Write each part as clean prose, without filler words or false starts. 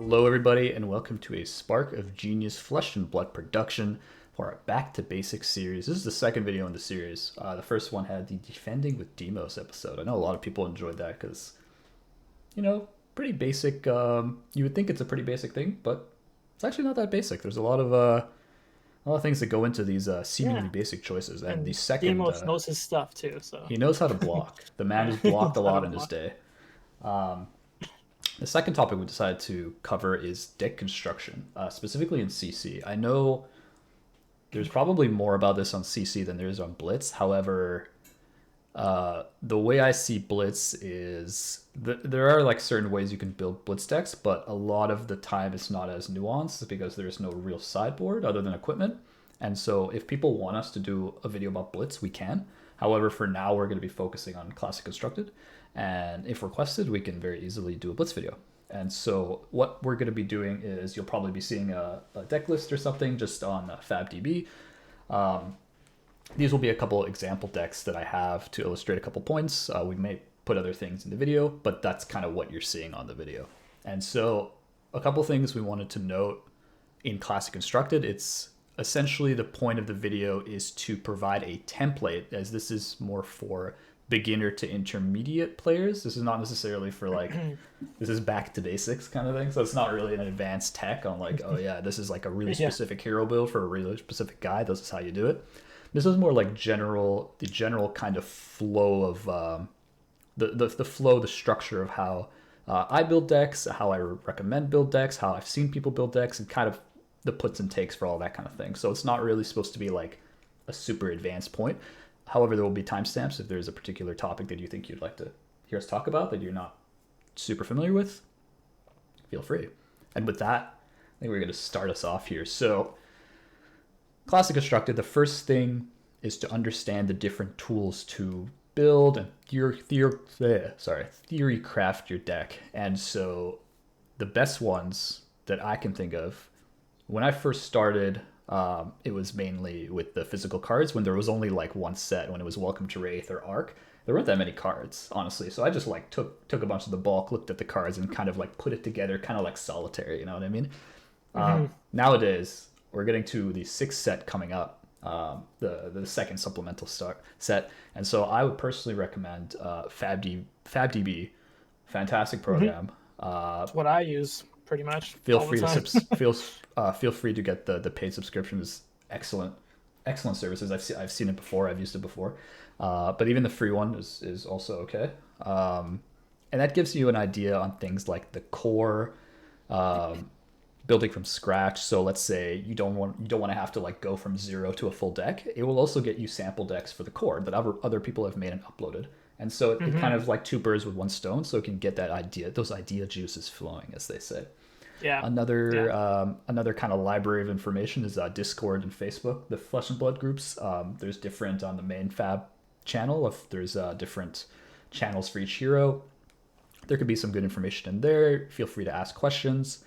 Hello, everybody, and welcome to a Spark of Genius Flesh and Blood production for our Back to Basics series. This is the second video in the series. The first one had the Defending with Demos episode. I know a lot of people enjoyed that because, pretty basic. You would think it's a pretty basic thing, but it's actually not that basic. There's a lot of things that go into these seemingly basic choices. And the second, Demos knows his stuff too, so he knows how to block. The man has blocked a lot in his day. The second topic we decided to cover is deck construction, specifically in CC. I know there's probably more about this on CC than there is on Blitz. However, the way I see Blitz is there are like certain ways you can build Blitz decks, but a lot of the time it's not as nuanced because there's no real sideboard other than equipment. And so if people want us to do a video about Blitz, we can. However, for now, we're going to be focusing on Classic Constructed. And if requested, we can very easily do a Blitz video. And so what we're going to be doing is you'll probably be seeing a deck list or something just on FabDB. These will be a couple example decks that I have to illustrate a couple points. We may put other things in the video, but that's kind of what you're seeing on the video. And so a couple things we wanted to note in Classic Constructed. It's essentially the point of the video is to provide a template, as this is more for beginner to intermediate players. This is not necessarily for like this is back to basics kind of thing, so it's not really an advanced tech on like, oh yeah, this is like a really specific hero build for a really specific guy, this is how you do it. This is more like the general kind of flow of the structure of how I build decks, how I recommend build decks, how I've seen people build decks, and kind of the puts and takes for all that kind of thing. So it's not really supposed to be like a super advanced point. However, there will be timestamps if there's a particular topic that you think you'd like to hear us talk about that you're not super familiar with. Feel free. And with that, I think we're going to start us off here. So, Classic Constructed, the first thing is to understand the different tools to build and theory craft your deck. And so, the best ones that I can think of, when I first started, it was mainly with the physical cards when there was only like one set, when it was Welcome to Wraith or Arc. There weren't that many cards, honestly. So I just like took a bunch of the bulk, looked at the cards, and kind of like put it together, kind of like solitaire, you know what I mean? Nowadays, we're getting to the 6th set coming up, the second supplemental set. And so I would personally recommend FabDB, fantastic program. that's what I use pretty much. Feel free to get the paid subscriptions. Excellent services. I've seen it before. I've used it before. But even the free one is also okay. And that gives you an idea on things like the core, building from scratch. So let's say you don't want to have to like go from zero to a full deck. It will also get you sample decks for the core that other people have made and uploaded. And so it kind of like two birds with one stone. So it can get those idea juices flowing, as they say. Yeah. Another kind of library of information is Discord and Facebook, the Flesh and Blood groups. There's different on the main Fab channel. If there's different channels for each hero, there could be some good information in there. Feel free to ask questions.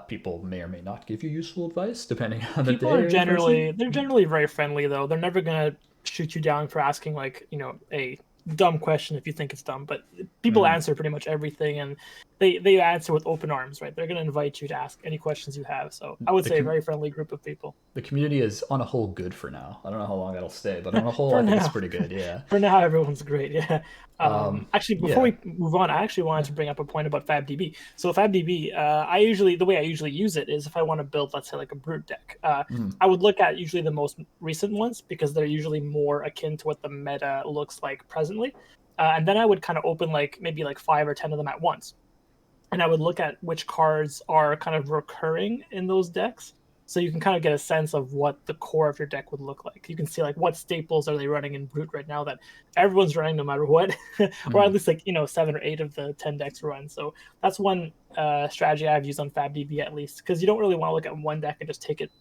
People may or may not give you useful advice depending on the People day. they're generally very friendly though. They're never gonna shoot you down for asking like a dumb question if you think it's dumb, but people answer pretty much everything, and they answer with open arms, right? They're going to invite you to ask any questions you have. So I would say a very friendly group of people. The community is on a whole good for now. I don't know how long that'll stay, but on a whole, I think it's pretty good. Yeah. For now, everyone's great. Yeah. Actually, before we move on, I actually wanted to bring up a point about FabDB. So FabDB, the way I usually use it is if I want to build, let's say, like a brute deck, I would look at usually the most recent ones because they're usually more akin to what the meta looks like presently. And then I would kind of open maybe 5 or 10 of them at once. And I would look at which cards are kind of recurring in those decks. So you can kind of get a sense of what the core of your deck would look like. You can see what staples are they running in Brute right now that everyone's running no matter what, or at least 7 or 8 of the 10 decks run. So that's one strategy I've used on FabDB at least, because you don't really want to look at one deck and just take it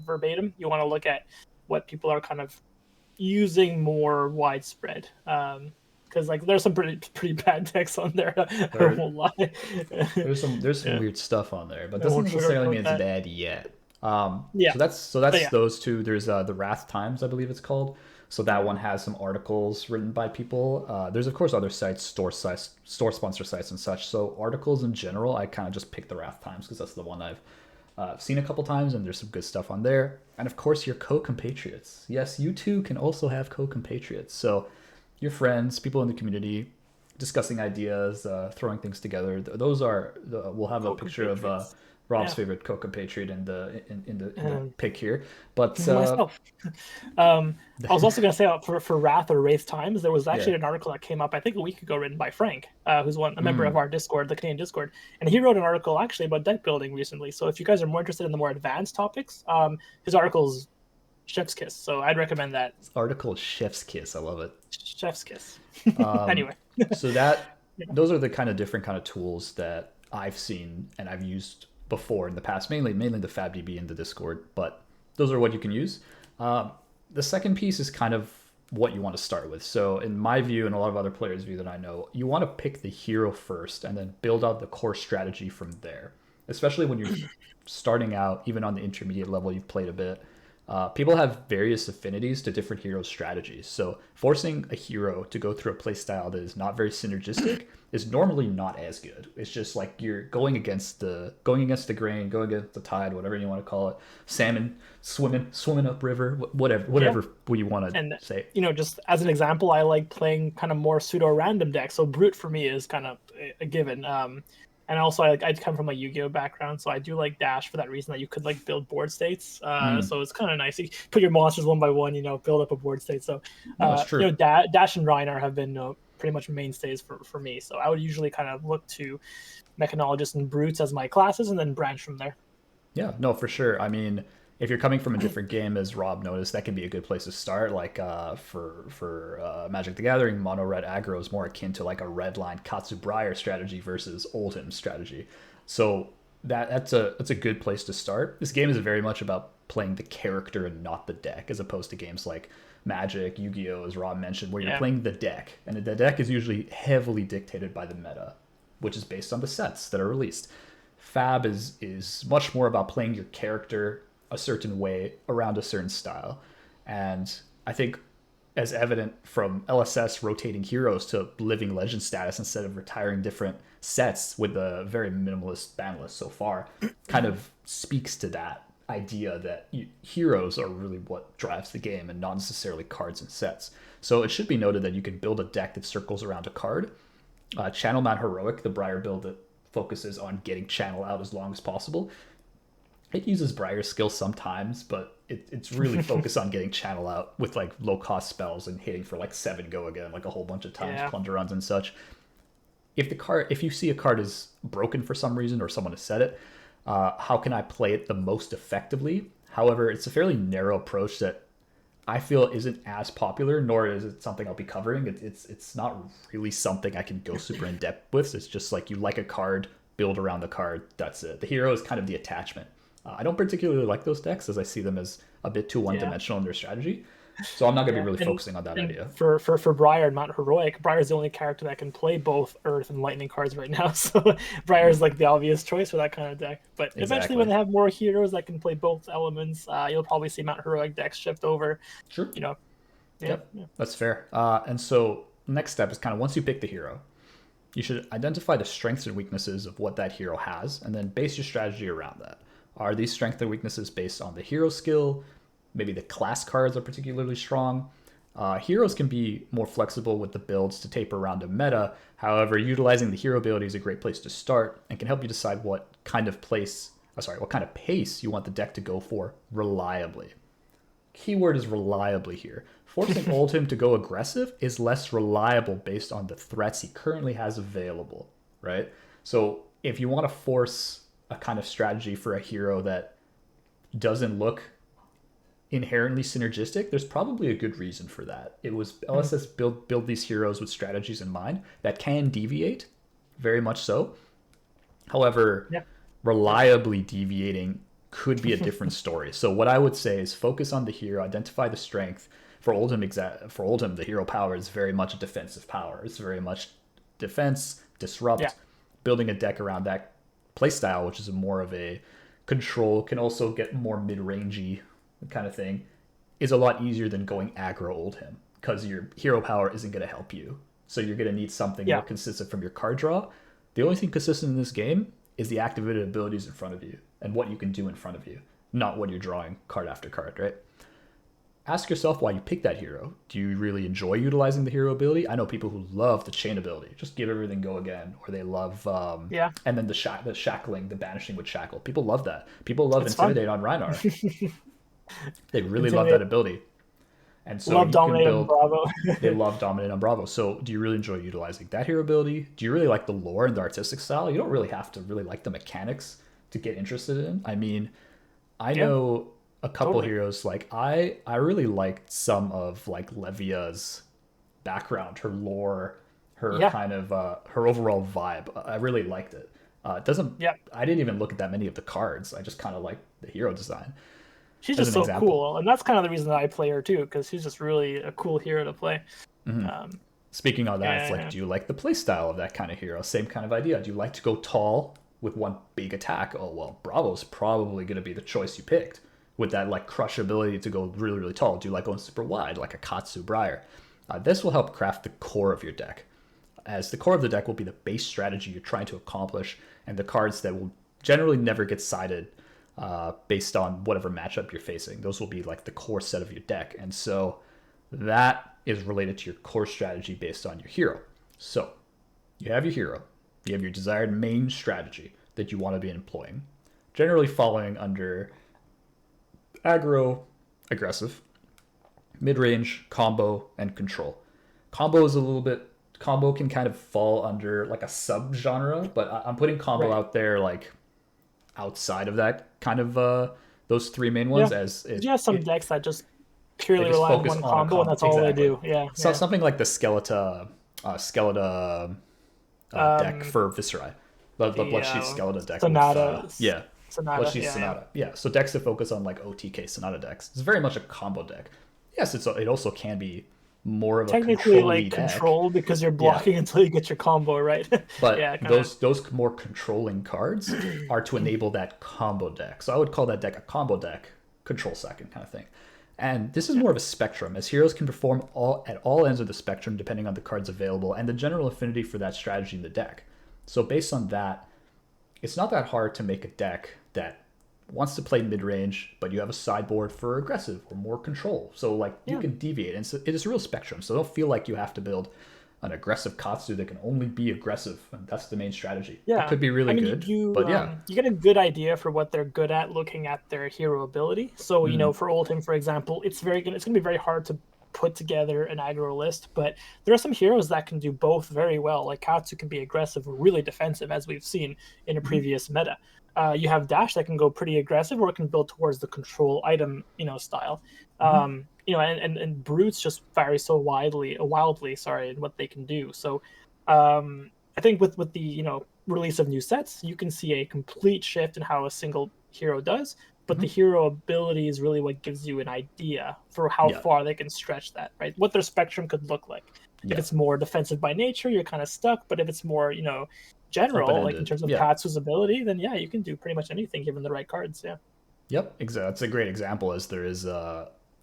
verbatim. You want to look at what people are kind of using more widespread. Because there's some pretty bad decks on there. I won't lie. There's some weird stuff on there, but doesn't necessarily mean it's bad yet. Yeah. So that's those two. There's the Wrath Times, I believe it's called. So that one has some articles written by people. There's of course other sites, store sponsor sites and such. So articles in general, I kind of just pick the Wrath Times because that's the one I've seen a couple times, and there's some good stuff on there. And of course, your co-compatriots. Yes, you too can also have co-compatriots. So your friends, people in the community, discussing ideas, throwing things together. Those are we'll have a picture of Rob's favorite co-compatriot in the pic here. But myself. I was also going to say for Wrath or Wraith Times, there was actually an article that came up, I think a week ago, written by Frank, who's a member of our Discord, the Canadian Discord, and he wrote an article actually about deck building recently. So if you guys are more interested in the more advanced topics, his article's chef's kiss. So I'd recommend that. Article chef's kiss. I love it. Chef's kiss. Anyway. So those are the kind of different kind of tools that I've seen and I've used before in the past, mainly the FabDB and the Discord, but those are what you can use. The second piece is kind of what you want to start with. So in my view, and a lot of other players' view that I know, you want to pick the hero first and then build out the core strategy from there, especially when you're starting out, even on the intermediate level, you've played a bit. People have various affinities to different hero strategies. So forcing a hero to go through a playstyle that is not very synergistic is normally not as good. It's just like you're going against the grain, going against the tide, whatever you want to call it. Salmon swimming upriver, whatever you want to say. Just as an example, I like playing kind of more pseudo random decks. So Brute for me is kind of a given. And also, I come from a Yu-Gi-Oh background, so I do like Dash for that reason that you could like build board states. So it's kind of nice. You put your monsters one by one, build up a board state. So, Dash and Reinar have been pretty much mainstays for me. So I would usually kind of look to Mechanologists and Brutes as my classes, and then branch from there. Yeah, no, for sure. I mean, if you're coming from a different game, as Rob noticed, that can be a good place to start. Like for Magic the Gathering, mono red aggro is more akin to like a red line Katsu Briar strategy versus Oldhim strategy. So that's a good place to start. This game is very much about playing the character and not the deck, as opposed to games like Magic, Yu-Gi-Oh, as Rob mentioned, where you're playing the deck, and the deck is usually heavily dictated by the meta, which is based on the sets that are released. Fab is much more about playing your character a certain way around a certain style. And I think, as evident from LSS rotating heroes to living legend status instead of retiring different sets with a very minimalist ban list so far, kind of speaks to that idea that heroes are really what drives the game and not necessarily cards and sets. So it should be noted that you can build a deck that circles around a card. Channel Man Heroic, the Briar build that focuses on getting Channel out as long as possible. It uses Briar skill sometimes, but it's really focused on getting Channel out with like low cost spells and hitting for like 7 go again, like a whole bunch of times, plunder runs and such. If you see a card is broken for some reason or someone has said it, how can I play it the most effectively? However, it's a fairly narrow approach that I feel isn't as popular, nor is it something I'll be covering. It's not really something I can go super in depth with. It's just like you like a card, build around the card. That's it. The hero is kind of the attachment. I don't particularly like those decks, as I see them as a bit too one-dimensional in their strategy. So I'm not going to be really focusing on that idea. For Briar and Mount Heroic, Briar's the only character that can play both Earth and Lightning cards right now. So Briar's like the obvious choice for that kind of deck. But eventually, when they have more heroes that can play both elements, you'll probably see Mount Heroic decks shift over. Sure. That's fair. And so next step is kind of once you pick the hero, you should identify the strengths and weaknesses of what that hero has, and then base your strategy around that. Are these strengths and weaknesses based on the hero skill? Maybe the class cards are particularly strong. Heroes can be more flexible with the builds to taper around a meta. However, utilizing the hero ability is a great place to start and can help you decide what kind of pace you want the deck to go for reliably. Keyword is reliably here. Forcing Oldhim to go aggressive is less reliable based on the threats he currently has available, right? So if you want to force a kind of strategy for a hero that doesn't look inherently synergistic, there's probably a good reason for that. It was LSS build these heroes with strategies in mind that can deviate, very much so. However, reliably deviating could be a different story. So what I would say is focus on the hero, identify the strength. For Oldhim, the hero power is very much a defensive power. It's very much defense, disrupt, building a deck around that playstyle, which is more of a control, can also get more mid-rangey kind of thing. is a lot easier than going aggro old him, because your hero power isn't going to help you. So you're going to need something more consistent from your card draw. The only thing consistent in this game is the activated abilities in front of you and what you can do in front of you, not what you're drawing card after card, right? Ask yourself why you picked that hero. Do you really enjoy utilizing the hero ability? I know people who love the Chane ability, just give everything go again, or they love and then the shackling, the banishing with shackle. People love that. People love Intimidate on Rhinar. They really love that ability. And so love Dominate on Bravo. They love Dominate on Bravo. So do you really enjoy utilizing that hero ability? Do you really like the lore and the artistic style? You don't really have to really like the mechanics to get interested in. I mean, I know a couple heroes, like I really liked some of like Levia's background, her lore, her kind of her overall vibe. I really liked it. It doesn't I didn't even look at that many of the cards. I just kind of liked the hero design. She's just so cool, and that's kind of the reason that I play her too, because she's just really a cool hero to play. Speaking of that, it's like, do you like the play style of that kind of hero? Same kind of idea. Do you like to go tall with one big attack? Oh well, Bravo's probably going to be the choice you picked, with that like crush ability to go really, really tall. Do you like going super wide, like a Katsu Briar? This will help craft the core of your deck, as the core of the deck will be the base strategy you're trying to accomplish, and the cards that will generally never get sided based on whatever matchup you're facing. Those will be like the core set of your deck, and so that is related to your core strategy based on your hero. So you have your hero, you have your desired main strategy that you want to be employing, generally following under aggro, aggressive, mid-range, combo, and control. Combo is a little bit, combo can kind of fall under like a sub-genre, but I'm putting combo out there like outside of that kind of those three main ones. As you have some decks that just purely rely on one combo, and that's all they do. So something like the Skeleton deck for Viscerai, the Bloodshade Skeleton deck. Sonata. Bloodshade Sonata. Yeah, so decks that focus on like OTK Sonata decks. It's very much a combo deck. Yes, it also can be more of technically like control, because you're blocking until you get your combo right. But those more controlling cards are to enable that combo deck. So I would call that deck a combo deck, control second kind of thing. And this is more of a spectrum, as heroes can perform at all ends of the spectrum depending on the cards available and the general affinity for that strategy in the deck. So based on that, it's not that hard to make a deck that wants to play mid-range, but you have a sideboard for aggressive or more control. So like you can deviate, and so it is a real spectrum. So don't feel like you have to build an aggressive Katsu that can only be aggressive, and that's the main strategy. It could be really good, but you get a good idea for what they're good at looking at their hero ability. So you know, for Oldhim, for example, it's going to be very hard to put together an aggro list, but there are some heroes that can do both very well. Like Katsu can be aggressive or really defensive, as we've seen in a previous meta. You have Dash that can go pretty aggressive, or it can build towards the control item, style. And Brutes just vary so wildly, in what they can do. So I think with the release of new sets, you can see a complete shift in how a single hero does. But the hero ability is really what gives you an idea for how far they can stretch that, right? What their spectrum could look like. If it's more defensive by nature, you're kind of stuck. But if it's more, general, like in terms of Katsu's ability, then you can do pretty much anything given the right cards. Yep, exactly. That's a great example, as there is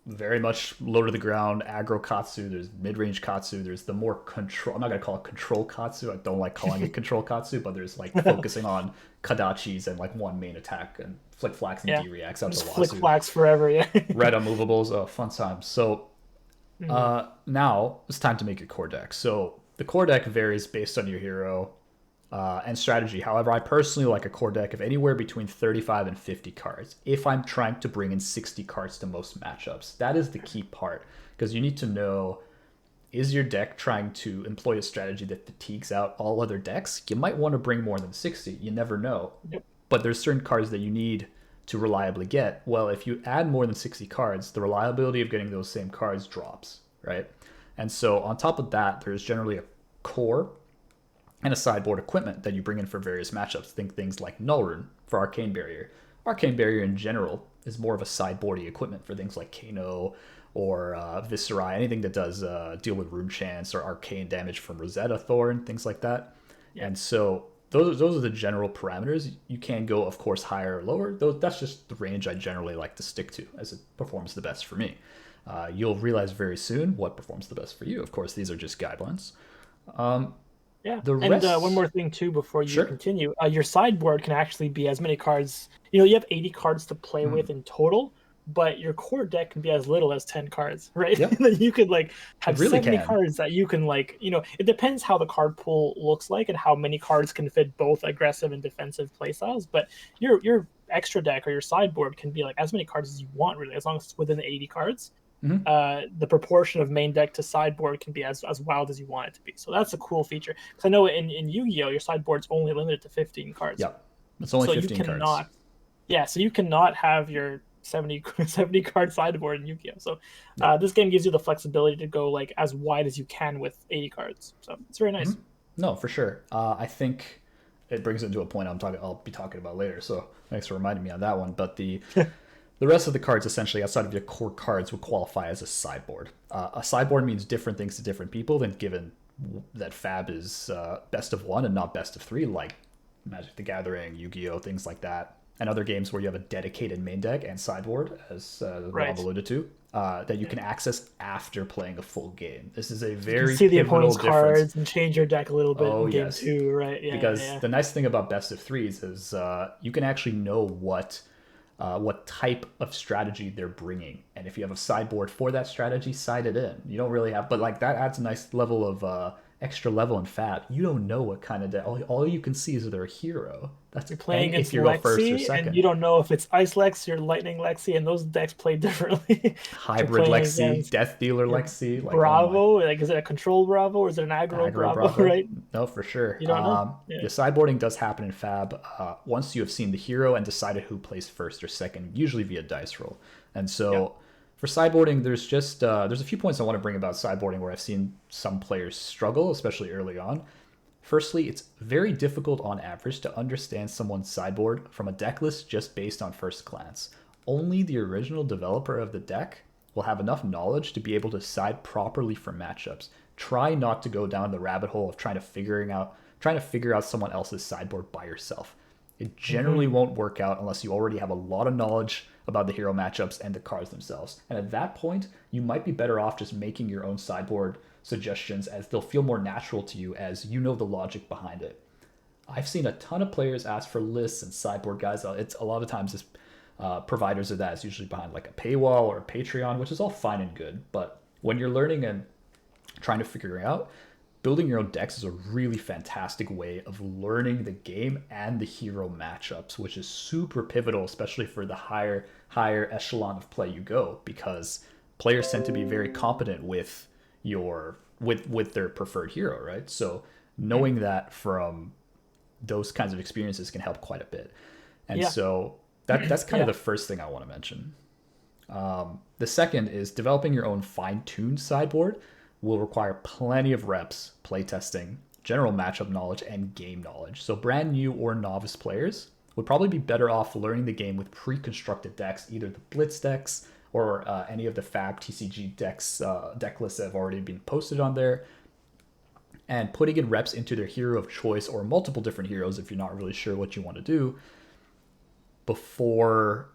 very much low to the ground aggro Katsu. There's mid-range Katsu. There's the more control. I'm not gonna call it control Katsu. I don't like calling it control Katsu, but there's like focusing on Kadachis and like one main attack and Flick Flax and D reacts out to Wasu. Flick Flax forever, Red unmovables. Oh, fun times. So now it's time to make your core deck. So the core deck varies based on your hero and strategy. However, I personally like a core deck of anywhere between 35 and 50 cards if I'm trying to bring in 60 cards to most matchups. That is the key part, because you need to know, is your deck trying to employ a strategy that fatigues out all other decks? You might want to bring more than 60. You never know. But there's certain cards that you need to reliably get. Well, if you add more than 60 cards, the reliability of getting those same cards drops, right? And so on top of that, there's generally a core and a sideboard equipment that you bring in for various matchups. Think things like Nullrune for Arcane Barrier. Arcane Barrier in general is more of a sideboardy equipment for things like Kano or Viscerai, anything that does deal with Rune Chance or arcane damage from Rosetta Thorn, things like that. And so those are the general parameters. You can go, of course, higher or lower. That's just the range I generally like to stick to, as it performs the best for me. You'll realize very soon what performs the best for you. Of course, these are just guidelines. Yeah, The and one rest, more thing too before you sure. continue, your sideboard can actually be as many cards. You know, you have 80 cards to play with in total, but your core deck can be as little as 10 cards, right? Yep, That you could like it have really 70 can. cards that you can like, it depends how the card pool looks like and how many cards can fit both aggressive and defensive playstyles. But your extra deck or your sideboard can be like as many cards as you want, really, as long as it's within the 80 cards. Hmm. The proportion of main deck to sideboard can be as wild as you want it to be. So that's a cool feature. Because I know in Yu-Gi-Oh, your sideboard's only limited to 15 cards. Yep, it's only So you 15 cards. cannot, yeah, so you cannot have your 70 card sideboard in Yu-Gi-Oh. So Yep. this game gives you the flexibility to go like as wide as you can with 80 cards. So it's very nice. No, for sure. I think it brings it to a point I'll be talking about later. So thanks for reminding me on that one. But the rest of the cards, essentially outside of your core cards, would qualify as a sideboard. A sideboard means different things to different people. Then, given that Fab is best of one and not best of three, like Magic the Gathering, Yu-Gi-Oh, things like that, and other games where you have a dedicated main deck and sideboard, as Right. Rob alluded to, that you can access after playing a full game. This is a You can very see the pivotal opponent's difference. cards and change your deck a little bit Oh in game yes, two, right? Yeah, yeah, because yeah. the nice thing about best of threes is you can actually know what type of strategy they're bringing, and if you have a sideboard for that strategy, side it in. You don't really have, but like that adds a nice level of extra level in Fab. You don't know what kind of deck. All you can see is their hero. That's You're playing and if against you go first or Lexi, and second. you don't know if it's Ice Lexi or Lightning Lexi, and those decks play differently. You're Hybrid playing Lexi, against Death Dealer your Lexi, like oh my, Bravo. Like, is it a control Bravo or is it an aggro aggro Bravo? Bravo. Right? No, for sure. You don't know. Yeah. The sideboarding does happen in Fab once you have seen the hero and decided who plays first or second, usually via dice roll. And Yeah. so for sideboarding, there's a few points I want to bring about sideboarding where I've seen some players struggle, especially early on. Firstly, it's very difficult on average to understand someone's sideboard from a deck list just based on first glance. Only the original developer of the deck will have enough knowledge to be able to side properly for matchups. Try not to go down the rabbit hole of trying to figure out someone else's sideboard by yourself. It generally Mm-hmm. won't work out unless you already have a lot of knowledge about the hero matchups and the cards themselves. And at that point, you might be better off just making your own sideboard suggestions, as they'll feel more natural to you as you know the logic behind it. I've seen a ton of players ask for lists and sideboard guides. It's a lot of times providers of that is usually behind like a paywall or a Patreon, which is all fine and good. But when you're learning and trying to figure it out, building your own decks is a really fantastic way of learning the game and the hero matchups, which is super pivotal, especially for the higher echelon of play you go, because players tend to be very competent with their preferred hero, right? So knowing that from those kinds of experiences can help quite a bit. And Yeah. so that's kind of Yeah. the first thing I want to mention. The second is developing your own fine-tuned sideboard will require plenty of reps, playtesting, general matchup knowledge, and game knowledge. So brand new or novice players would probably be better off learning the game with pre-constructed decks, either the Blitz decks or any of the Fab TCG decks, deck lists that have already been posted on there, and putting in reps into their hero of choice or multiple different heroes if you're not really sure what you want to do before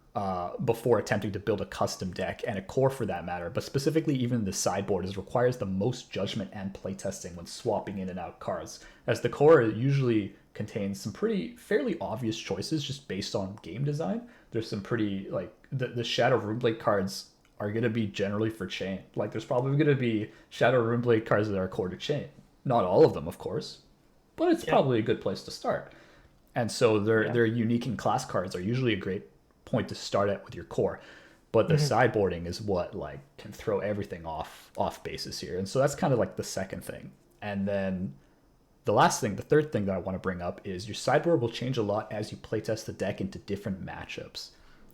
attempting to build a custom deck and a core for that matter. But specifically, even the sideboard requires the most judgment and playtesting when swapping in and out cards, as the core usually contains some fairly obvious choices just based on game design. There's some pretty like the Shadow Runeblade cards are going to be generally for Chane. Like there's probably going to be Shadow Runeblade cards that are core to Chane. Not all of them, of course, but it's Yeah. probably a good place to start. And so Yeah. their unique and class cards are usually a great point to start at with your core. But the Mm-hmm. sideboarding is what like can throw everything off basis here. And so that's kind of like the second thing. And then the third thing that I want to bring up is your sideboard will change a lot as you playtest the deck into different matchups.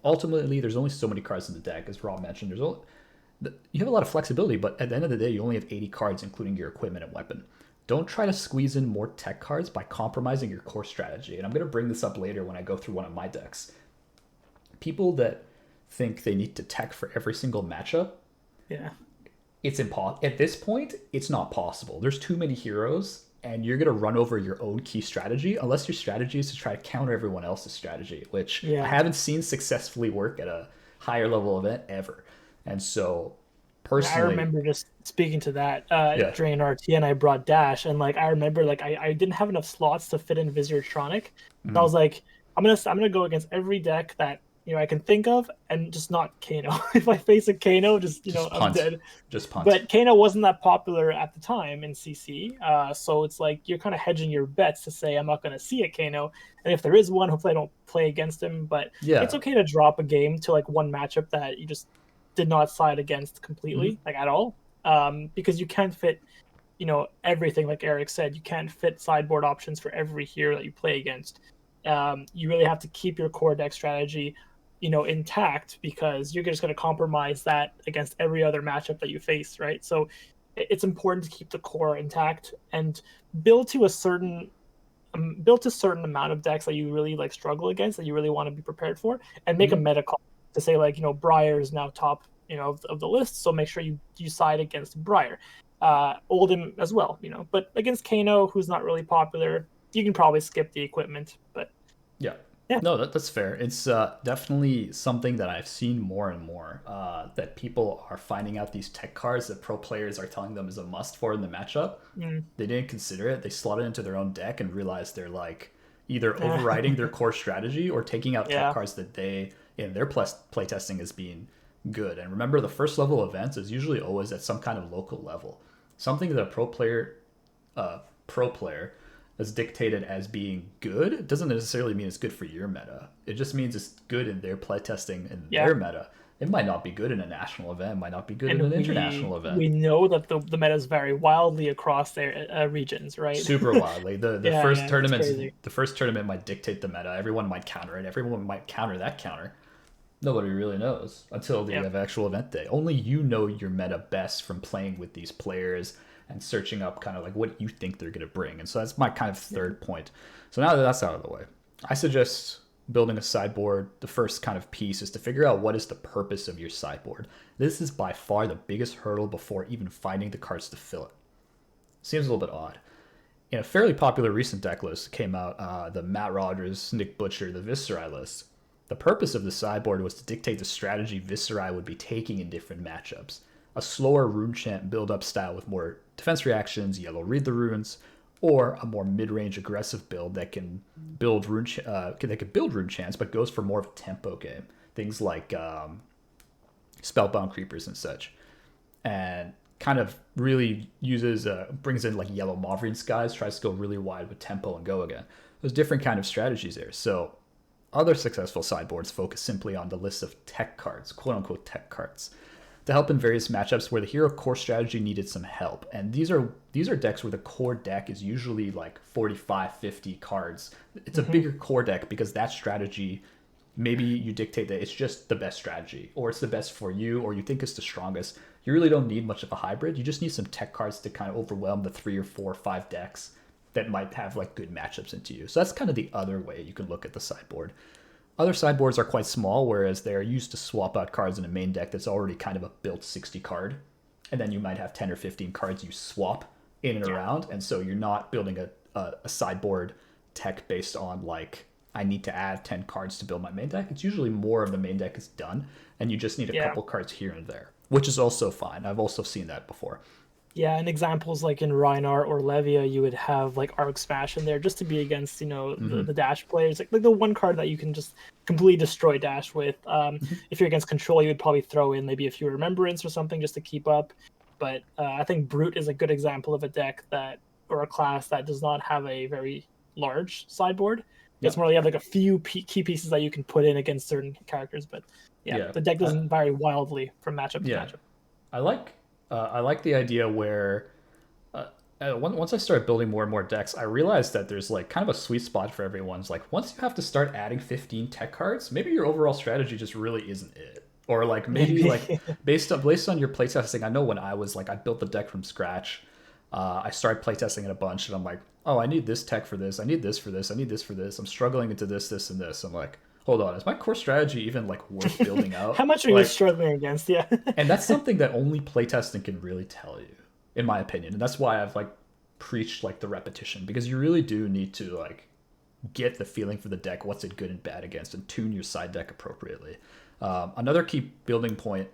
Ultimately, there's only so many cards in the deck, as Rob mentioned. You have a lot of flexibility, but at the end of the day, you only have 80 cards, including your equipment and weapon. Don't try to squeeze in more tech cards by compromising your core strategy. And I'm going to bring this up later when I go through one of my decks. People that think they need to tech for every single matchup, Yeah. it's impossible. At this point, it's not possible. There's too many heroes, and you're going to run over your own key strategy unless your strategy is to try to counter everyone else's strategy, which I Yeah. haven't seen successfully work at a higher level event ever. And so I Personally, remember just speaking to that yeah. during an RT, and I brought Dash, and like I remember like I didn't have enough slots to fit in Visiertronic, so I Mhm. was like, I'm gonna go against every deck that I can think of, and just not Kano. If I face a Kano, just Just I'm punt. dead. Just punt. But Kano wasn't that popular at the time in CC, so it's like you're kind of hedging your bets to say I'm not going to see a Kano, and if there is one, hopefully I don't play against him. But it's Yeah. okay to drop a game to like one matchup that you just did not side against Mhm. completely, like at all, because you can't fit everything. Like Eric said, you can't fit sideboard options for every hero that you play against. You really have to keep your core deck strategy intact, because you're just going to compromise that against every other matchup that you face, right? So it's important to keep the core intact and build to a certain amount of decks that you really like struggle against, that you really want to be prepared for, and make a Mhm. meta call to say like Briar is now top of the list, so make sure you side against Briar. Oldhim as well, but against Kano, who's not really popular, you can probably skip the equipment. But Yeah. yeah. No, that's fair. It's definitely something that I've seen more and more, that people are finding out these tech cards that pro players are telling them is a must for in the matchup. Mm. They didn't consider it. They slot it into their own deck and realize they're like either overriding their core strategy or taking out tech Yeah. cards that they in their playtesting as being good. And remember, the first level events is usually always at some kind of local level, something that a pro player is dictated as being good doesn't necessarily mean it's good for your meta. It just means it's good in their playtesting and Yeah. their meta. It might not be good in a national event, it might not be good in And an we international event. we know that the metas vary wildly across their regions, right? Super wildly. The Yeah, first yeah, it's tournaments crazy. the first tournament might dictate the meta. Everyone might counter it. Everyone might counter that counter. Nobody really knows until the Yep. actual event day. Only you know your meta best from playing with these players and searching up kind of like what you think they're going to bring. And so that's my kind of third point. So now that that's out of the way, I suggest building a sideboard. The first kind of piece is to figure out what is the purpose of your sideboard. This is by far the biggest hurdle before even finding the cards to fill it. Seems a little bit odd. In a fairly popular recent deck list came out, the Matt Rogers, Nick Butcher, the Viserai list. The purpose of the sideboard was to dictate the strategy Viserai would be taking in different matchups. A slower rune chant build up style with more defense reactions, yellow read the runes, or a more mid range aggressive build that can build rune chants but goes for more of a tempo game. Things like spellbound creepers and such, and kind of really brings in like yellow Mauvrian skies, tries to go really wide with tempo and go again. There's different kind of strategies there. So other successful sideboards focus simply on the list of tech cards, quote unquote tech cards, to help in various matchups where the hero core strategy needed some help. And these are decks where the core deck is usually like 45, 50 cards. It's a Hmm. bigger core deck because that strategy, maybe you dictate that it's just the best strategy, or it's the best for you, or you think it's the strongest. You really don't need much of a hybrid. You just need some tech cards to kind of overwhelm the 3 or 4 or 5 decks that might have like good matchups into you. So that's kind of the other way you can look at the sideboard. Other sideboards are quite small, whereas they are used to swap out cards in a main deck that's already kind of a built 60 card. And then you might have 10 or 15 cards you swap in and Yeah. around. And so you're not building a sideboard tech based on like, I need to add 10 cards to build my main deck. It's usually more of the main deck is done, and you just need a Yeah. couple cards here and there, which is also fine. I've also seen that before. Yeah, and examples like in Reinhardt or Levia, you would have like Arc Smash in there just to be against, the Dash players. Like the one card that you can just completely destroy Dash with. If you're against Control, you would probably throw in maybe a few Remembrance or something just to keep up. But I think Brute is a good example of a deck that, or a class that does not have a very large sideboard. It's Yep. more like you have like a few key pieces that you can put in against certain characters. But yeah, Yeah. the deck doesn't vary wildly from matchup to Yeah. matchup. I like the idea where once I started building more and more decks, I realized that there's like kind of a sweet spot for everyone's. Like once you have to start adding 15 tech cards, maybe your overall strategy just really isn't it. Or like maybe like Maybe. based on your playtesting, I know when I was like I built the deck from scratch. I started playtesting it a bunch, and I'm like, oh, I need this tech for this. I need this for this. I need this for this. I'm struggling into this, this, and this. I'm like, hold on, is my core strategy even like worth building How out? much are you Like, struggling against? Yeah. and that's something that only playtesting can really tell you, in my opinion. And that's why I've like preached like the repetition, because you really do need to like get the feeling for the deck, what's it good and bad against, and tune your side deck appropriately. Another key building point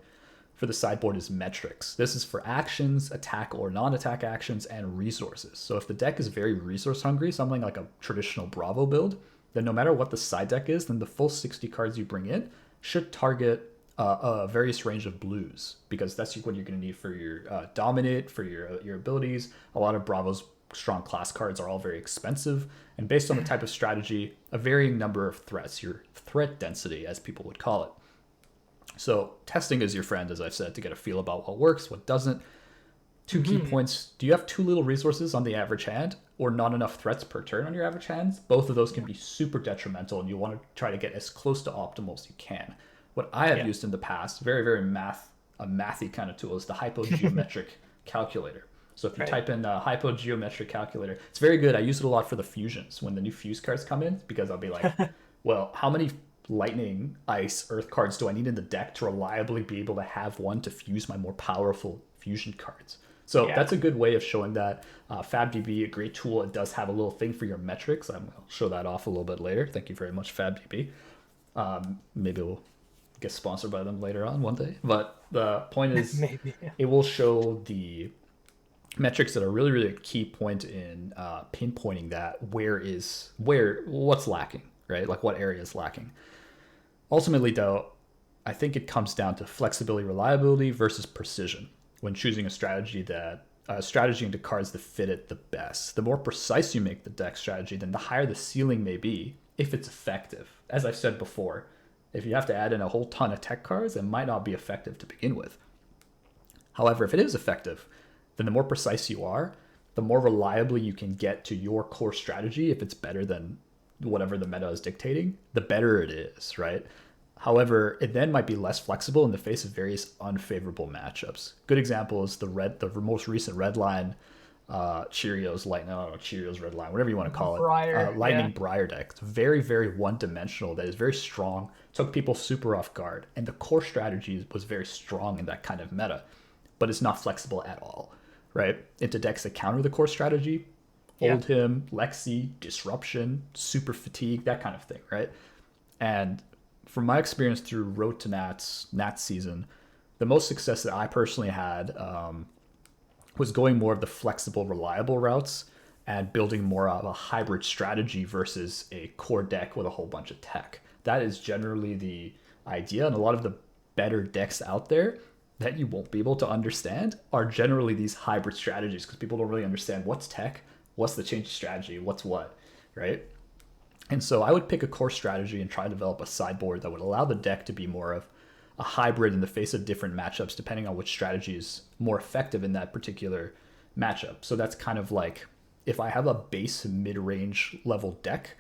for the sideboard is metrics. This is for actions, attack or non-attack actions, and resources. So if the deck is very resource hungry, something like a traditional Bravo build, then no matter what the side deck is, then the full 60 cards you bring in should target a various range of blues, because that's what you're going to need for your dominate, for your abilities. A lot of Bravo's strong class cards are all very expensive, and based on the type of strategy, a varying number of threats, your threat density, as people would call it. So testing is your friend, as I've said, to get a feel about what works, what doesn't. Two key points. Do you have too little resources on the average hand or not enough threats per turn on your average hands? Both of those can be super detrimental, and you want to try to get as close to optimal as you can. What I have used in the past, very, very mathy kind of tool, is the hypogeometric calculator. So if you type in hypogeometric calculator, it's very good. I use it a lot for the fusions when the new fuse cards come in, because I'll be like, well, how many lightning, ice, earth cards do I need in the deck to reliably be able to have one to fuse my more powerful fusion cards? So that's a good way of showing that. FabDB, a great tool. It does have a little thing for your metrics. I'll show that off a little bit later. Thank you very much, FabDB. Maybe we'll get sponsored by them later on one day. But the point is, it will show the metrics that are really, really a key point in pinpointing that what's lacking, right? Like what area is lacking. Ultimately, though, I think it comes down to flexibility, reliability versus precision when choosing a strategy into cards that fit it the best. The more precise you make the deck strategy, then the higher the ceiling may be if it's effective. As I've said before, if you have to add in a whole ton of tech cards, it might not be effective to begin with. However, if it is effective, then the more precise you are, the more reliably you can get to your core strategy. If it's better than whatever the meta is dictating, the better it is, right? However, it then might be less flexible in the face of various unfavorable matchups. Good example is the most recent red line Cheerios red line, whatever you want to call it. Lightning Briar deck. It's very, very one-dimensional. That is very strong. Took people super off guard, and the core strategy was very strong in that kind of meta, but it's not flexible at all, right? Into decks that counter the core strategy, Oldhim, Lexi, Disruption, Super Fatigue, that kind of thing, right? And from my experience through Road to Nats season, the most success that I personally had was going more of the flexible, reliable routes and building more of a hybrid strategy versus a core deck with a whole bunch of tech. That is generally the idea, and a lot of the better decks out there that you won't be able to understand are generally these hybrid strategies, because people don't really understand what's tech, what's the change of strategy, what's what, right? And so I would pick a core strategy and try to develop a sideboard that would allow the deck to be more of a hybrid in the face of different matchups, depending on which strategy is more effective in that particular matchup. So that's kind of like, if I have a base mid-range level deck,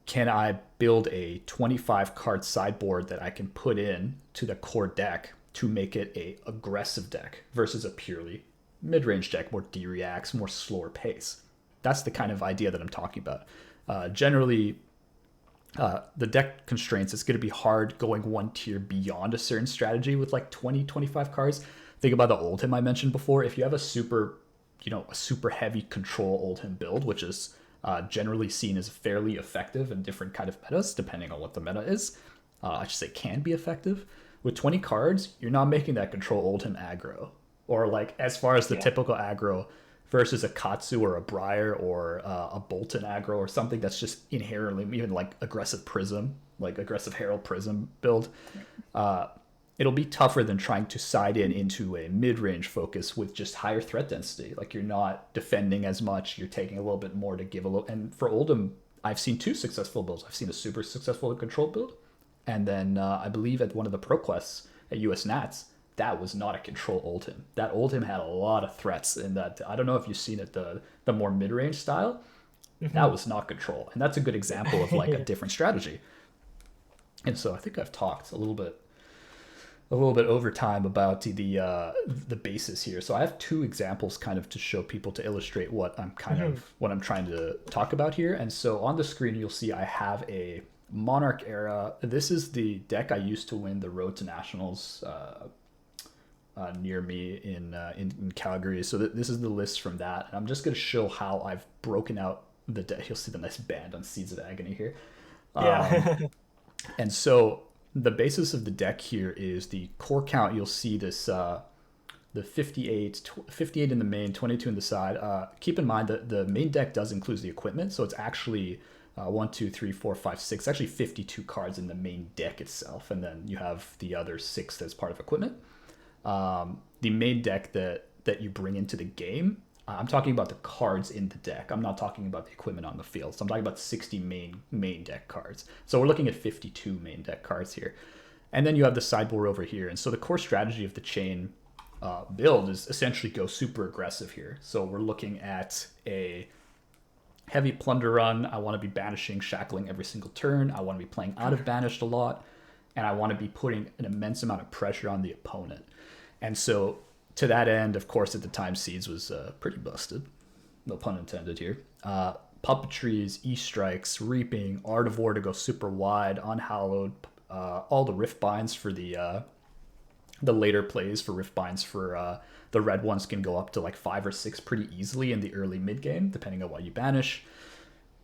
can I build a 25 card sideboard that I can put in to the core deck to make it a aggressive deck versus a purely mid-range deck, more D-reacts, more slower pace? That's the kind of idea that I'm talking about. Generally, the deck constraints, it's going to be hard going one tier beyond a certain strategy with like 20, 25 cards. Think about the Oldhim I mentioned before. If you have a super heavy control Oldhim build, which is generally seen as fairly effective in different kind of metas, depending on what the meta is, I should say can be effective. With 20 cards, you're not making that control Oldhim aggro. Or like as far as the typical aggro versus a Katsu or a Briar or a Bolton aggro or something that's just inherently, even like aggressive Prism, like aggressive Herald Prism build, it'll be tougher than trying to side into a mid-range focus with just higher threat density. Like you're not defending as much, you're taking a little bit more to give a little. And for Oldhim, I've seen two successful builds. I've seen a super successful control build, and then I believe at one of the Pro Quests at US Nats, that was not a control Oldhim. That Oldhim had a lot of threats in that. I don't know if you've seen it, the more mid-range style. That was not control. And that's a good example of like a different strategy. And so I think I've talked a little bit over time about the basis here. So I have two examples kind of to show people, to illustrate what I'm trying to talk about here. And so on the screen, you'll see I have a Monarch era. This is the deck I used to win the Road to Nationals near me in Calgary. So this is the list from that. And I'm just going to show how I've broken out the deck. You'll see the nice band on Seeds of Agony here. And so the basis of the deck here is the core count. You'll see this the 58 in the main, 22 in the side. Keep in mind that the main deck does include the equipment, so it's actually 1, 2, 3, 4, 5, 6. Actually, 52 cards in the main deck itself, and then you have the other 6 as part of equipment. The main deck that you bring into the game, I'm talking about the cards in the deck. I'm not talking about the equipment on the field. So I'm talking about 60 main deck cards. So we're looking at 52 main deck cards here. And then you have the sideboard over here. And so the core strategy of the Chane build is essentially go super aggressive here. So we're looking at a heavy plunder run. I want to be banishing, shackling every single turn. I want to be playing out of banished a lot. And I want to be putting an immense amount of pressure on the opponent. And so to that end, of course, at the time, Seeds was pretty busted. No pun intended here. Puppetries, E-Strikes, Reaping, Art of War to go super wide, Unhallowed, all the Rift Binds for the later plays for Rift Binds for the red ones can go up to like 5 or 6 pretty easily in the early mid game, depending on what you banish.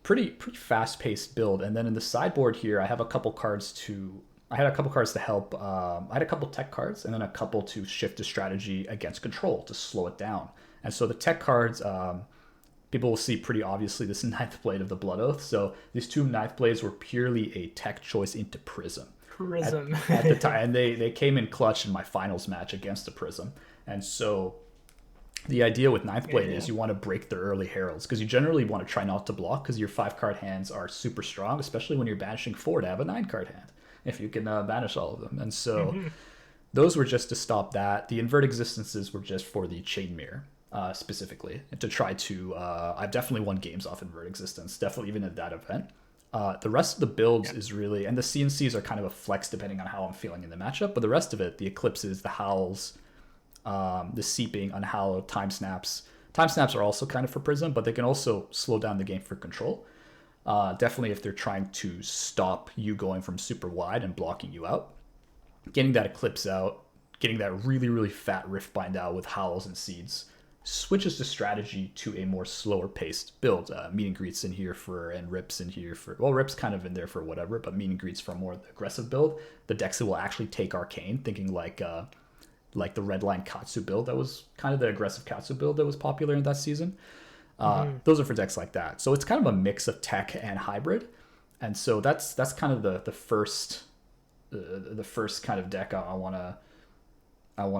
Pretty fast paced build. And then in the sideboard here, I had a couple cards to help. I had a couple tech cards and then a couple to shift the strategy against control to slow it down. And so the tech cards, people will see pretty obviously this Ninth Blade of the Blood Oath. So these 2 Ninth Blades were purely a tech choice into Prism. At the time, and they came in clutch in my finals match against the Prism. And so the idea with Ninth Blade is you want to break the early heralds because you generally want to try not to block because your 5-card hands are super strong, especially when you're banishing 4 to have a 9-card hand if you can banish all of them. And so those were just to stop that. The invert existences were just for the Chain Mirror specifically, and to try to I've definitely won games off invert existence, definitely even at that event. The rest of the builds is really, and the CNCs are kind of a flex depending on how I'm feeling in the matchup, but the rest of it, the Eclipses, the Howls, the Seeping, Unhallowed, Time Snaps. Time Snaps are also kind of for Prism, but they can also slow down the game for control. Definitely if they're trying to stop you going from super wide and blocking you out. Getting that Eclipse out, getting that really, really fat Rift Bind out with Howls and Seeds switches the strategy to a more slower paced build. Meet and Greets in here and Rips in here for, well, Rips kind of in there for whatever, but Meet and Greets for a more aggressive build. The decks that will actually take Arcane, thinking like the Redline Katsu build that was kind of the aggressive Katsu build that was popular in that season. Those are for decks like that. So it's kind of a mix of tech and hybrid. And so that's kind of the first kind of deck I want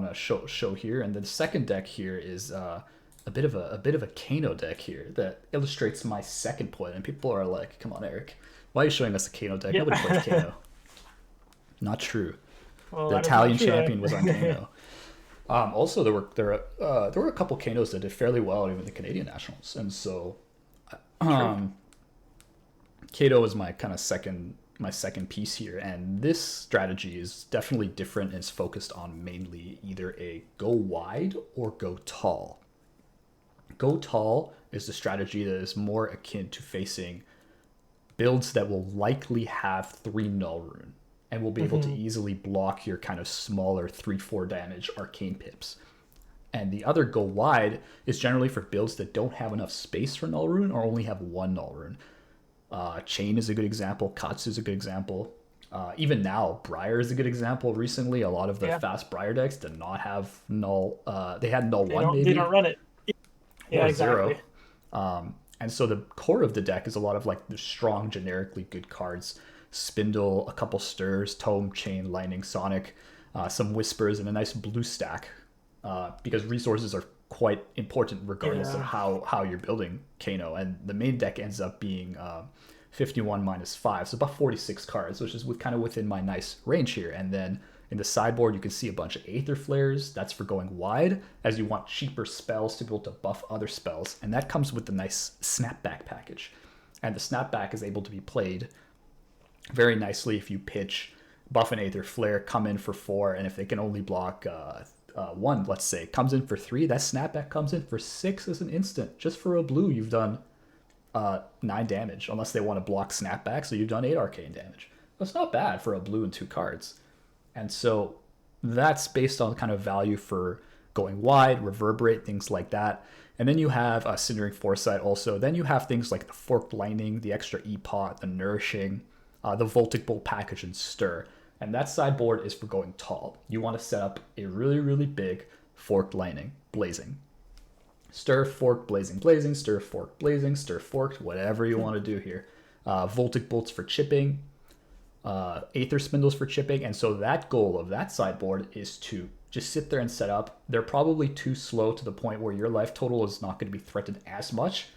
to show here. And then the second deck here is a bit of a Kano deck here that illustrates my second point. And people are like, "Come on, Eric, why are you showing us a Kano deck? Nobody plays Kano." Not true. Well, the Italian champion was on Kano. Also, there were a couple Kanos that did fairly well even the Canadian Nationals, and so Kato is my kind of second piece here, and this strategy is definitely different and it's focused on mainly either a go wide or go tall. Go tall is the strategy that is more akin to facing builds that will likely have 3 Null Rune and will be able to easily block your kind of smaller 3-4 damage Arcane pips. And the other go wide is generally for builds that don't have enough space for Null Rune or only have 1 Null Rune. Chane is a good example. Katsu is a good example. Even now, Briar is a good example. Recently, a lot of the fast Briar decks did not have Null. They had Null 1 maybe. They don't run it. Yeah, exactly. 0. And so the core of the deck is a lot of like the strong, generically good cards. Spindle, a couple Stirs, Tome, Chain, Lightning, Sonic, some Whispers, and a nice blue stack. Because resources are quite important regardless of how you're building Kano. And the main deck ends up being 51 minus 5, so about 46 cards, which is kind of within my nice range here. And then in the sideboard, you can see a bunch of Aether Flares. That's for going wide, as you want cheaper spells to be able to buff other spells. And that comes with the nice Snapback package. And the Snapback is able to be played very nicely if you pitch, buff an Aether Flare, come in for 4, and if they can only block 1, let's say, comes in for 3, that Snapback comes in for 6 as an instant. Just for a blue, you've done 9 damage, unless they want to block Snapback, so you've done 8 Arcane damage. That's not bad for a blue and 2 cards. And so that's based on kind of value for going wide, Reverberate, things like that. And then you have Cindering Foresight also. Then you have things like the Forked Lightning, the extra E-Pot, the Nourishing, the Voltic Bolt package, and Stir. And that sideboard is for going tall. You want to set up a really, really big forked lightning, blazing. Stir, fork, blazing, blazing, stir, fork, blazing, stir, forked, whatever you want to do here. Voltic bolts for chipping, Aether spindles for chipping. And so that goal of that sideboard is to just sit there and set up. They're probably too slow to the point where your life total is not going to be threatened as much,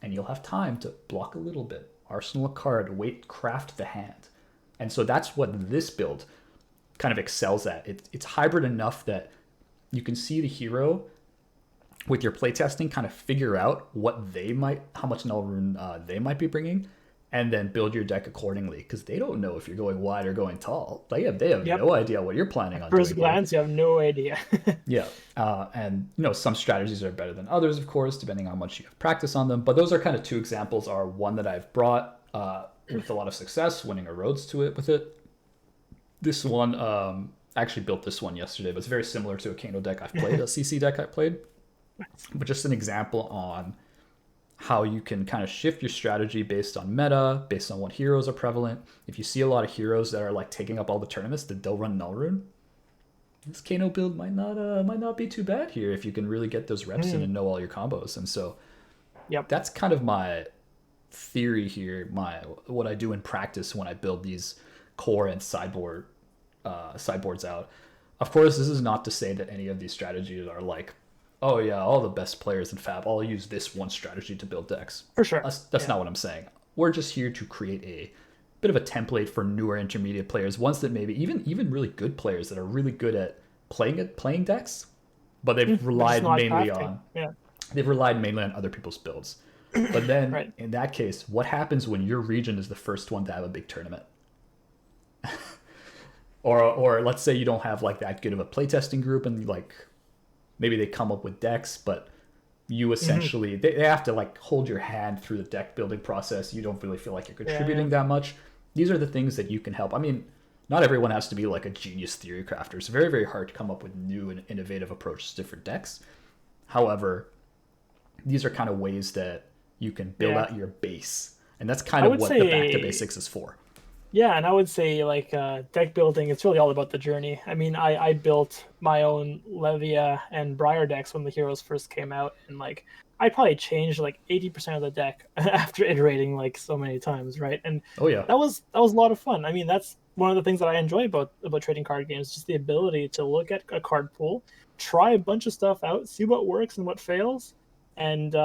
and you'll have time to block a little bit, arsenal a card, wait, craft the hand. And so that's what this build kind of excels at. It's hybrid enough that you can see the hero with your playtesting kind of figure out how much null rune they might be bringing, and then build your deck accordingly, because they don't know if you're going wide or going tall. They have no idea what you're planning on doing. First glance, you have no idea. Yeah, and some strategies are better than others, of course, depending on how much you have practice on them. But those are kind of two examples. Are one that I've brought with a lot of success, winning a Rhodes to it with it. This one, I actually built this one yesterday, but it's very similar to a Kano deck I've played, a CC deck I played. But just an example on how you can kind of shift your strategy based on meta, based on what heroes are prevalent. If you see a lot of heroes that are like taking up all the tournaments, that they'll run null rune. This Kano build might not be too bad here if you can really get those reps in and know all your combos. And so, that's kind of my theory here. What I do in practice when I build these core and sideboards out. Of course, this is not to say that any of these strategies are like, oh yeah, all the best players in Fab all use this one strategy to build decks. For sure. That's not what I'm saying. We're just here to create a bit of a template for newer intermediate players, ones that maybe even really good players that are really good at playing decks, but they've relied mainly on other people's builds. But then in that case, what happens when your region is the first one to have a big tournament? or let's say you don't have like that good of a playtesting group, and like maybe they come up with decks, but you essentially they have to like hold your hand through the deck building process. You don't really feel like you're contributing that much. These are the things that you can help. I mean, not everyone has to be like a genius theory crafter. It's very, very hard to come up with new and innovative approaches to different decks. However, these are kind of ways that you can build out your base, and that's kind of what the back to basics is for. Yeah, and I would say like deck building, it's really all about the journey. I mean, I built my own Levia and Briar decks when the heroes first came out, and like I probably changed like 80% of the deck after iterating like so many times, right? And that was a lot of fun. I mean, that's one of the things that I enjoy about trading card games, just the ability to look at a card pool, try a bunch of stuff out, see what works and what fails, and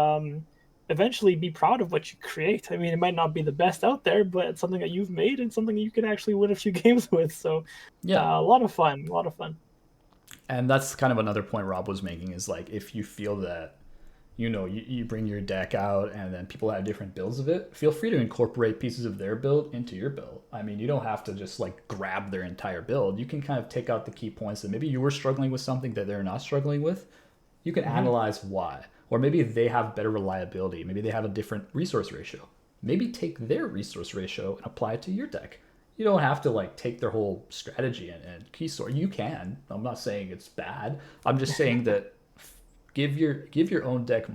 eventually be proud of what you create. I mean, it might not be the best out there, but it's something that you've made and something you can actually win a few games with. So a lot of fun. And that's kind of another point Rob was making, is like, if you feel that, you bring your deck out and then people have different builds of it, feel free to incorporate pieces of their build into your build. I mean, you don't have to just like grab their entire build. You can kind of take out the key points that maybe you were struggling with something that they're not struggling with. You can analyze why. Or maybe they have better reliability. Maybe they have a different resource ratio. Maybe take their resource ratio and apply it to your deck. You don't have to like take their whole strategy and key sort. You can. I'm not saying it's bad. I'm just saying that give your own deck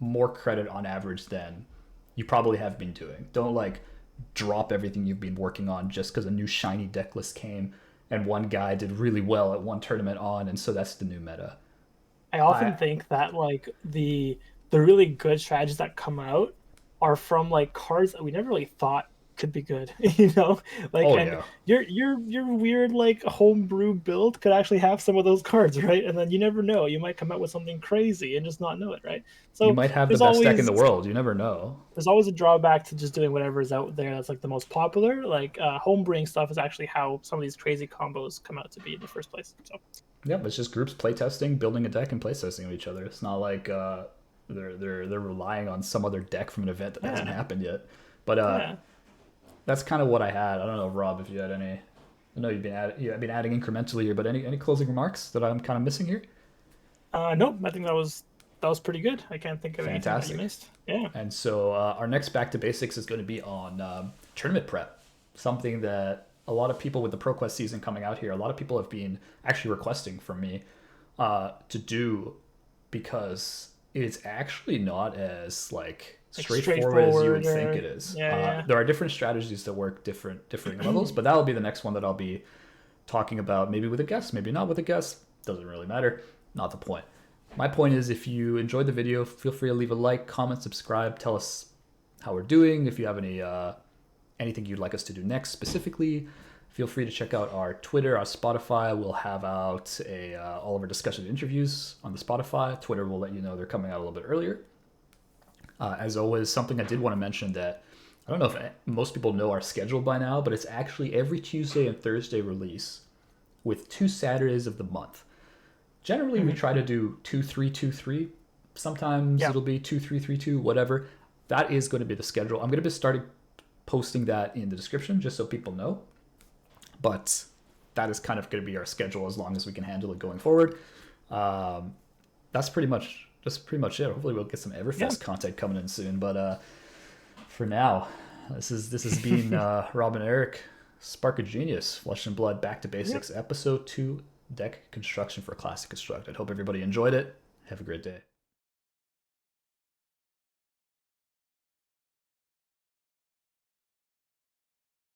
more credit on average than you probably have been doing. Don't like drop everything you've been working on just because a new shiny deck list came and one guy did really well at one tournament on, and so that's the new meta. I often think that like the really good strategies that come out are from like cards that we never really thought could be good, like your weird like homebrew build could actually have some of those cards, right? And then you never know, you might come out with something crazy and just not know it, right? So you might have the best deck in the world, you never know. There's always a drawback to just doing whatever is out there that's like the most popular. Like homebrewing stuff is actually how some of these crazy combos come out to be in the first place. So it's just groups playtesting, building a deck, and playtesting with each other. It's not like they're relying on some other deck from an event that hasn't happened yet. But that's kind of what I had. I don't know, Rob, if you had any. I know you've been adding incrementally here, but any closing remarks that I'm kind of missing here? Nope. I think that was pretty good. I can't think of anything that you missed. Yeah. And so our next back to basics is going to be on tournament prep, something that a lot of people with the ProQuest season coming out here, a lot of people have been actually requesting from me to do, because it's actually not as like straightforward as you would think it is. There are different strategies that work different levels, but that'll be the next one that I'll be talking about, maybe with a guest, maybe not with a guest. Doesn't really matter. Not the point. My point is, if you enjoyed the video, feel free to leave a like, comment, subscribe, tell us how we're doing. If you have anything you'd like us to do next specifically, feel free to check out our Twitter, our Spotify. We'll have out all of our discussion interviews on the Spotify. Twitter will let you know they're coming out a little bit earlier. As always, something I did want to mention that I don't know if most people know our schedule by now, but it's actually every Tuesday and Thursday release with 2 Saturdays of the month. Generally, we try to do 2-3-2-3. Sometimes it'll be 2-3-3-2, whatever. That is going to be the schedule. I'm going to be starting posting that in the description just so people know. But that is kind of going to be our schedule as long as we can handle it going forward. That's pretty much it. Hopefully, we'll get some Everfest content coming in soon. But for now, this has been Rob and Eric, Spark of Genius, Flesh and Blood, Back to Basics, Episode 2, Deck Construction for Classic Construct. I hope everybody enjoyed it. Have a great day.